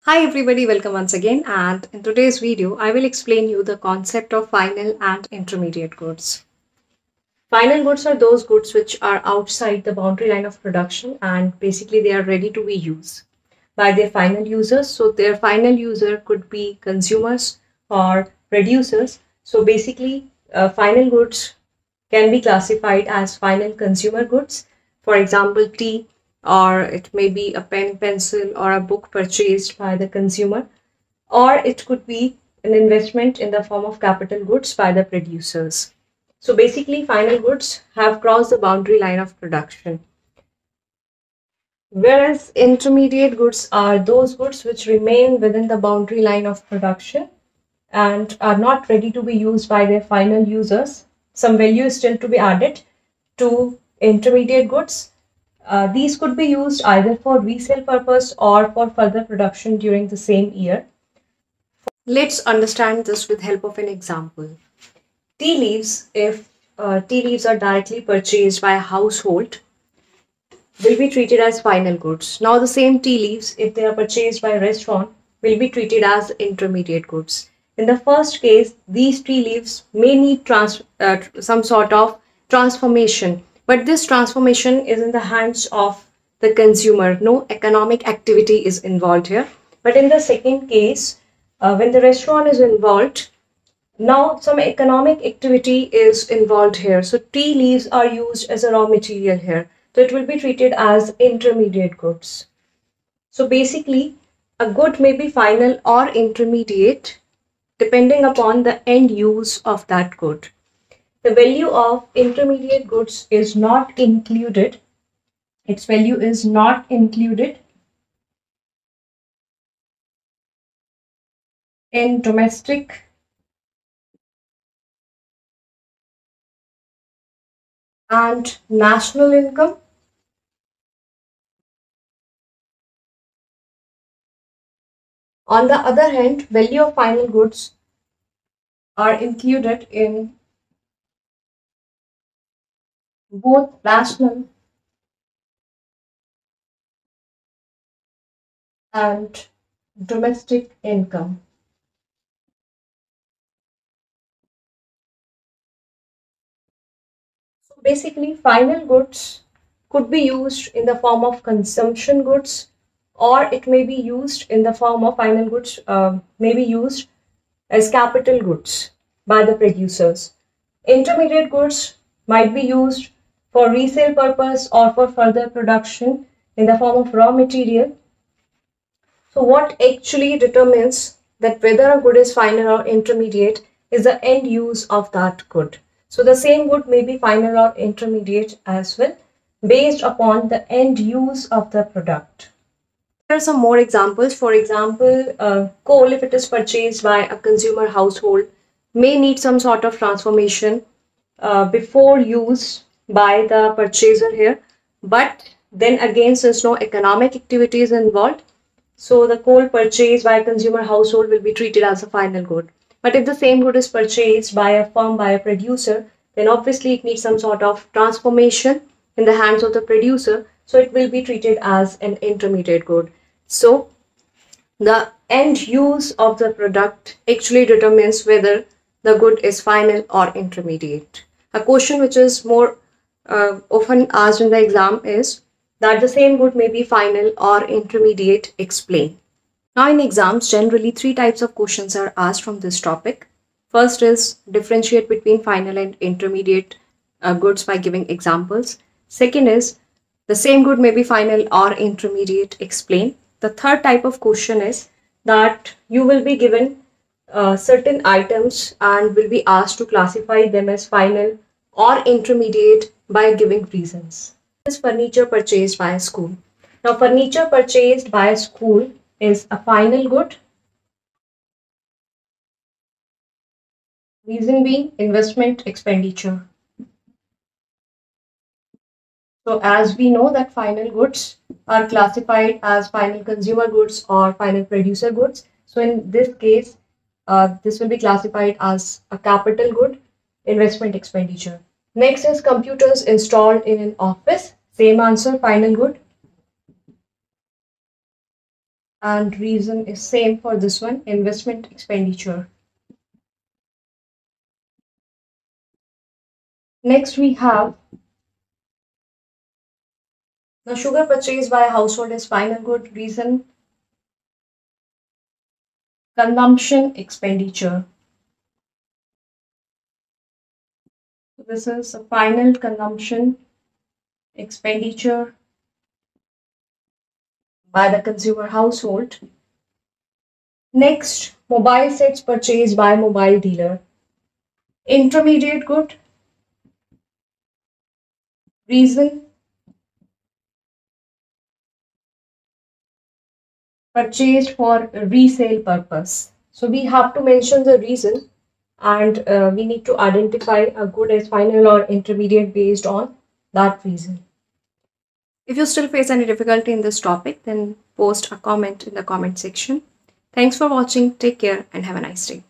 Hi everybody, welcome once again, and in today's video I will explain you the concept of final and intermediate goods. Final goods are those goods which are outside the boundary line of production and basically they are ready to be used by their final users. So their final user could be consumers or producers. So basically final goods can be classified as final consumer goods. For example, tea, or it may be a pen, pencil, or a book purchased by the consumer, or it could be an investment in the form of capital goods by the producers. So basically, final goods have crossed the boundary line of production. Whereas intermediate goods are those goods which remain within the boundary line of production and are not ready to be used by their final users. Some value is still to be added to intermediate goods. These could be used either for resale purpose or for further production during the same year. Let's understand this with help of an example. Tea leaves, if tea leaves are directly purchased by a household, will be treated as final goods. Now, the same tea leaves, if they are purchased by a restaurant, will be treated as intermediate goods. In the first case, these tea leaves may need some sort of transformation, but this transformation is in the hands of the consumer. No economic activity is involved here. But in the second case, when the restaurant is involved, now some economic activity is involved here. So tea leaves are used as a raw material here. So it will be treated as intermediate goods. So basically, a good may be final or intermediate depending upon the end use of that good. The value of intermediate goods is not included. Its value is not included in domestic and national income. On the other hand, value of final goods are included in both national and domestic income. So basically, final goods could be used in the form of consumption goods, or it may be used in the form of final goods, may be used as capital goods by the producers. Intermediate goods might be used for resale purpose or for further production in the form of raw material. So what actually determines that whether a good is final or intermediate is the end use of that good. So the same good may be final or intermediate as well based upon the end use of the product. There are some more examples. For example, coal, if it is purchased by a consumer household, may need some sort of transformation before use by the purchaser here. But then again, since no economic activity is involved, so the coal purchased by a consumer household will be treated as a final good. But if the same good is purchased by a firm, by a producer, then obviously it needs some sort of transformation in the hands of the producer. So it will be treated as an intermediate good. So the end use of the product actually determines whether the good is final or intermediate. A question which is more often asked in the exam is that the same good may be final or intermediate, explain. Now in exams, generally three types of questions are asked from this topic. First is differentiate between final and intermediate goods by giving examples. Second is the same good may be final or intermediate, explain. The third type of question is that you will be given certain items and will be asked to classify them as final or intermediate by giving reasons. This is furniture purchased by a school. Now, furniture purchased by a school is a final good. Reason being investment expenditure. So as we know that final goods are classified as final consumer goods or final producer goods. So in this case, this will be classified as a capital good, investment expenditure. Next is computers installed in an office. Same answer, final good. and reason is same for this one, investment expenditure. Next we have the sugar purchased by a household is final good, reason consumption expenditure. This is a final consumption expenditure by the consumer household. Next, mobile sets purchased by mobile dealer. Intermediate good, reason purchased for resale purpose. So we have to mention the reason, and we need to identify a good as final or intermediate based on that reason. If you still face any difficulty in this topic, then post a comment in the comment section. Thanks for watching. Take care and have a nice day.